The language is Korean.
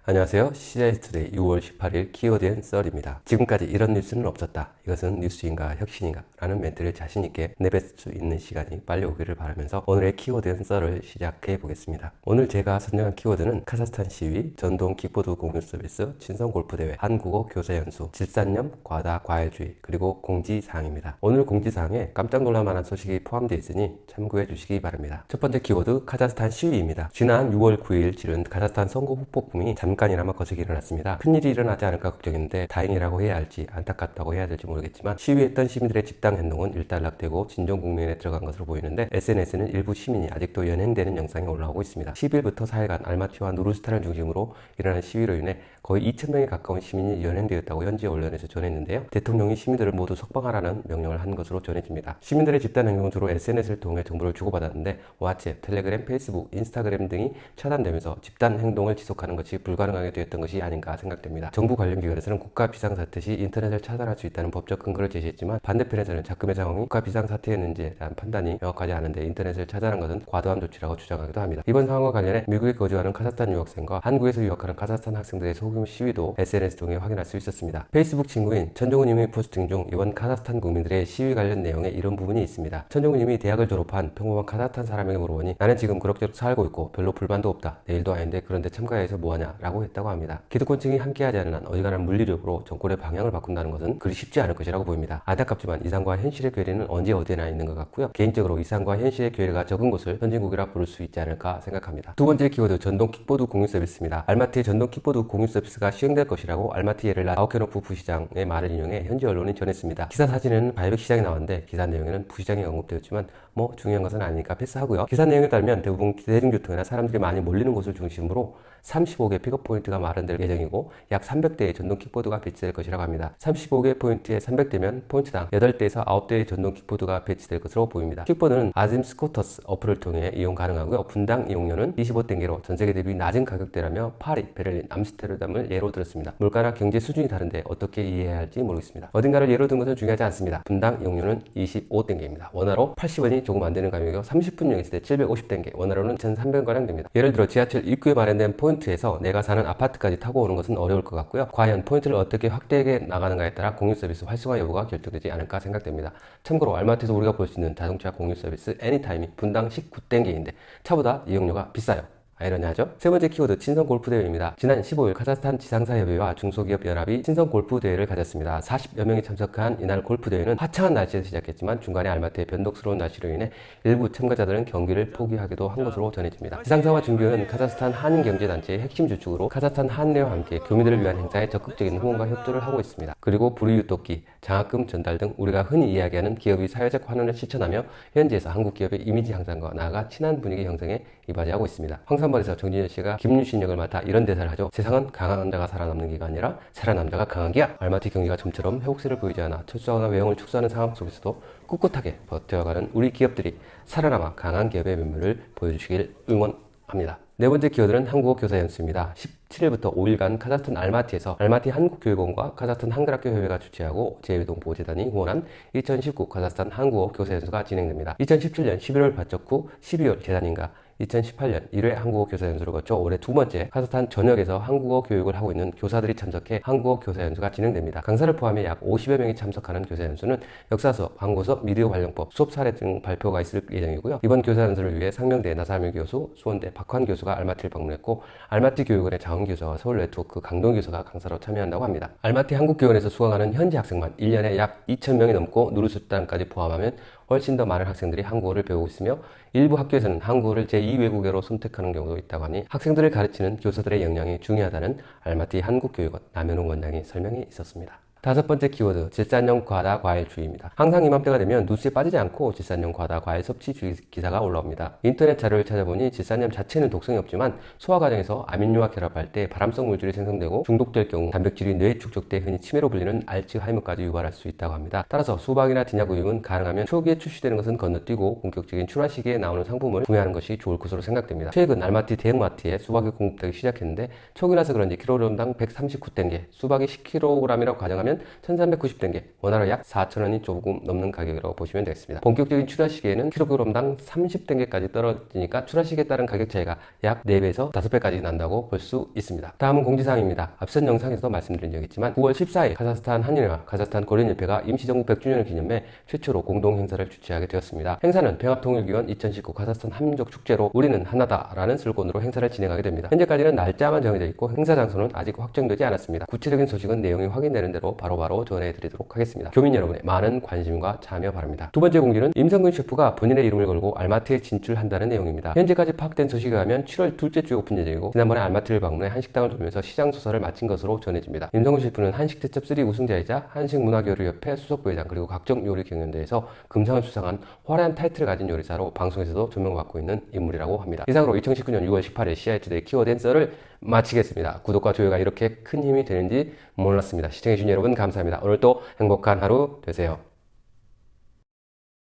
안녕하세요. CJ투데이 6월 18일 키워드 앤 썰입니다. 지금까지 이런 뉴스는 없었다. 이것은 뉴스인가 혁신인가 라는 멘트를 자신있게 내뱉을 수 있는 시간이 빨리 오기를 바라면서 오늘의 키워드 앤 썰을 시작해 보겠습니다. 오늘 제가 선정한 키워드는 카자흐스탄 시위, 전동 킥보드 공유 서비스, 친선 골프대회, 한국어 교사 연수, 질산염, 과다 과일주의, 그리고 공지사항입니다. 오늘 공지사항에 깜짝 놀랄만한 소식이 포함되어 있으니 참고해 주시기 바랍니다. 첫 번째 키워드 카자흐스탄 시위입니다. 지난 6월 9일 치른 카자흐스탄 선거 후폭풍이 잠깐이나마 거세게 일어났습니다. 큰일이 일어나지 않을까 걱정했는데 다행이라고 해야 할지 안타깝다고 해야 될지 모르겠지만 시위했던 시민들의 집단 행동은 일단락되고 진정 국면에 들어간 것으로 보이는데 SNS는 일부 시민이 아직도 연행되는 영상이 올라오고 있습니다. 10일부터 4일간 알마티와 누르스탄을 중심으로 일어난 시위로 인해 거의 2,000명에 가까운 시민이 연행되었다고 현지 언론에서 전했는데요. 대통령이 시민들을 모두 석방하라는 명령을 한 것으로 전해집니다. 시민들의 집단 행동은 주로 SNS를 통해 정보를 주고받았는데 왓츠앱, 텔레그램, 페이스북, 인스타그램 등이 차단되면서 집단 행동을 지속하는 것이 불가능하게 되었던 것이 아닌가 생각됩니다. 정부 관련 기관에서는 국가 비상사태 시 인터넷을 차단할 수 있다는 법적 근거를 제시했지만 반대편에서는 자금의 상황이 국가 비상사태였는지에 대한 판단이 명확하지 않은데 인터넷을 차단한 것은 과도한 조치라고 주장하기도 합니다. 이번 상황과 관련해 미국에 거주하는 카자흐스탄 유학생과 한국에서 유학하는 카자흐스탄 학생들의 소규모 시위도 SNS 통해 확인할 수 있었습니다. 페이스북 친구인 천정우님의 포스팅 중 이번 카자흐스탄 국민들의 시위 관련 내용에 이런 부분이 있습니다. 천정우님이 대학을 졸업한 평범한 카자흐스탄 사람에게 물어보니 나는 지금 그럭저럭 살고 있고 별로 불만도 없다. 내일도 아닌데 그런데 참가해서 뭐하냐 라고 했다고 합니다. 기득권층이 함께하지 않는 한 어지간한 물리력으로 정권의 방향을 바꾼다는 것은 그리 쉽지 않을 것이라고 보입니다. 안타깝지만 이상과 현실의 괴리는 언제 어디나 있는 것 같고요. 개인적으로 이상과 현실의 괴리가 적은 곳을 선진국이라 부를 수 있지 않을까 생각합니다. 두 번째 키워드 전동 킥보드 공유 서비스입니다. 알마티의 전동 킥보드 공유 서비스가 시행될 것이라고 알마티 예를라 아우케노프 부시장의 말을 인용해 현지 언론이 전했습니다. 기사 사진에는 바이백 시장이 나왔는데 기사 내용에는 부시장이 언급되었지만 뭐 중요한 것은 아니니까 패스하고요. 기사 내용에 따르면 대부분 대중교통이나 사람들이 많이 몰리는 곳을 중심으로 35개 픽업 포인트가 마련될 예정이고 약 300대의 전동 킥보드가 배치될 것이라고 합니다. 35개 포인트에 300대면 포인트당 8대에서 9대의 전동 킥보드가 배치될 것으로 보입니다. 킥보드는 아짐 스쿠터스 어플을 통해 이용 가능하고요. 분당 이용료는 25땡게로 전세계 대비 낮은 가격대라며 파리, 베를린, 암스테르담을 예로 들었습니다. 물가나 경제 수준이 다른데 어떻게 이해해야 할지 모르겠습니다. 어딘가를 예로 든 것은 중요하지 않습니다. 분당 이용료는 25땡게입니다. 원화로 80원이 조금 안 되는 가격이고 30분 여행했을 때 750땡게, 원화로는 1,300원가량 됩니다. 예를 들어 지하철 입구에 마련된 포인트에서 내가 사는 아파트까지 타고 오는 것은 어려울 것 같고요. 과연 포인트를 어떻게 확대해 나가는가에 따라 공유 서비스 활성화 여부가 결정되지 않을까 생각됩니다. 참고로 알마티에서 우리가 볼 수 있는 자동차 공유 서비스 애니타임이 분당 19땡게인데 차보다 이용료가 비싸요. 아이러니하죠? 세 번째 키워드 친선 골프 대회입니다. 지난 15일 카자흐스탄 지상사협의회와 중소기업 연합이 친선 골프 대회를 가졌습니다. 40여 명이 참석한 이날 골프 대회는 화창한 날씨에서 시작했지만 중간에 알마티의 변덕스러운 날씨로 인해 일부 참가자들은 경기를 포기하기도 한 것으로 전해집니다. 지상사와 중교회는 카자흐스탄 한인경제단체의 핵심 주축으로 카자흐스탄 한내와 함께 교민들을 위한 행사에 적극적인 후원과 협조를 하고 있습니다. 그리고 불이웃 돕기, 장학금 전달 등 우리가 흔히 이야기하는 기업의 사회적 환원을 실천하며 현지에서 한국 기업의 이미지 향상과 나아가 친한 분위기 형성에 이바지하고 있습니다. 황산벌에서 정진현 씨가 김유신 역을 맡아 이런 대사를 하죠. 세상은 강한 자가 살아남는 기가 아니라 살아남는 자가 강한 기야. 알마티 경기가 좀처럼 회복세를 보이지 않아 철수하거나 외형을 축소하는 상황 속에서도 꿋꿋하게 버텨가는 우리 기업들이 살아남아 강한 기업의 면모를 보여주시길 응원합니다. 네 번째 키워드는 한국어 교사 연수입니다. 17일부터 5일간 카자흐스탄 알마티에서 알마티 한국교육원과 카자흐스탄 한글학교 협회가 주최하고 제2동보호재단이 후원한 2019 카자흐스탄 한국어 교사 연수가 진행됩니다. 2017년 11월 발족 후 12월 재단인가 2018년 1회 한국어 교사 연수를 거쳐 올해 두 번째 카자흐스탄 전역에서 한국어 교육을 하고 있는 교사들이 참석해 한국어 교사 연수가 진행됩니다. 강사를 포함해 약 50여 명이 참석하는 교사 연수는 역사 수업, 광고 수업, 미디어 관련법, 수업 사례 등 발표가 있을 예정이고요. 이번 교사 연수를 위해 상명대 나사미 교수, 수원대 박환 교수가 알마티를 방문했고 알마티 교육원의 자원 교사와 서울 네트워크 강동 교사가 강사로 참여한다고 합니다. 알마티 한국교원에서 수강하는 현지 학생만 1년에 약 2,000명이 넘고 누르수단까지 포함하면 훨씬 더 많은 학생들이 한국어를 배우고 있으며 일부 학교에서는 한국어를 제2외국어로 선택하는 경우도 있다고 하니 학생들을 가르치는 교사들의 역량이 중요하다는 알마티 한국교육원 남현웅 원장의 설명이 있었습니다. 다섯 번째 키워드, 질산염 과다 과일주의입니다. 항상 이맘때가 되면 뉴스에 빠지지 않고 질산염 과다 과일 섭취주의 기사가 올라옵니다. 인터넷 자료를 찾아보니 질산염 자체는 독성이 없지만 소화 과정에서 아민류와 결합할 때 발암성 물질이 생성되고 중독될 경우 단백질이 뇌에 축적돼 흔히 치매로 불리는 알츠하이머까지 유발할 수 있다고 합니다. 따라서 수박이나 디냐 우유는 가능하면 초기에 출시되는 것은 건너뛰고 본격적인 출하 시기에 나오는 상품을 구매하는 것이 좋을 것으로 생각됩니다. 최근 알마티 대형마트에 수박이 공급되기 시작했는데 초기라서 그런지 킬로그램당 139땡게, 수박이 10kg이라고 가정하면 추가하면 1390단계, 원화로 약 4,000원이 조금 넘는 가격이라고 보시면 되겠습니다. 본격적인 출하 시기에는 킬로그램당 30단계까지 떨어지니까 출하 시기에 따른 가격 차이가 약 4배에서 5배까지 난다고 볼 수 있습니다. 다음은 공지사항입니다. 앞선 영상에서도 말씀드린 적이 있지만 9월 14일 카자흐스탄 한인회와 카자흐스탄 코리안협회가 임시정부 100주년을 기념해 최초로 공동 행사를 주최하게 되었습니다. 행사는 평화통일기원 2019 카자흐스탄 한민족 축제로 우리는 하나다라는 슬로건으로 행사를 진행하게 됩니다. 현재까지는 날짜만 정해져 있고 행사 장소는 아직 확정되지 않았습니다. 구체적인 소식은 내용이 확인되는 대로 바로바로 전해드리도록 하겠습니다. 교민 여러분의 많은 관심과 참여 바랍니다. 두 번째 공지는 임성근 셰프가 본인의 이름을 걸고 알마트에 진출한다는 내용입니다. 현재까지 파악된 소식에 의하면 7월 둘째 주에 오픈 예정이고 지난번에 알마트를 방문해 한식당을 돌면서 시장 조사를 마친 것으로 전해집니다. 임성근 셰프는 한식 대첩 3 우승자이자 한식문화교류협회 수석부회장 그리고 각종 요리 경연대회에서 금상을 수상한 화려한 타이틀을 가진 요리사로 방송에서도 조명받고 있는 인물이라고 합니다. 이상으로 2019년 6월 18일 CI투데이 키워드 앤서를 마치겠습니다. 구독과 좋아요가 이렇게 큰 힘이 되는지 몰랐습니다. 시청해주신 여러분 감사합니다. 오늘도 행복한 하루 되세요.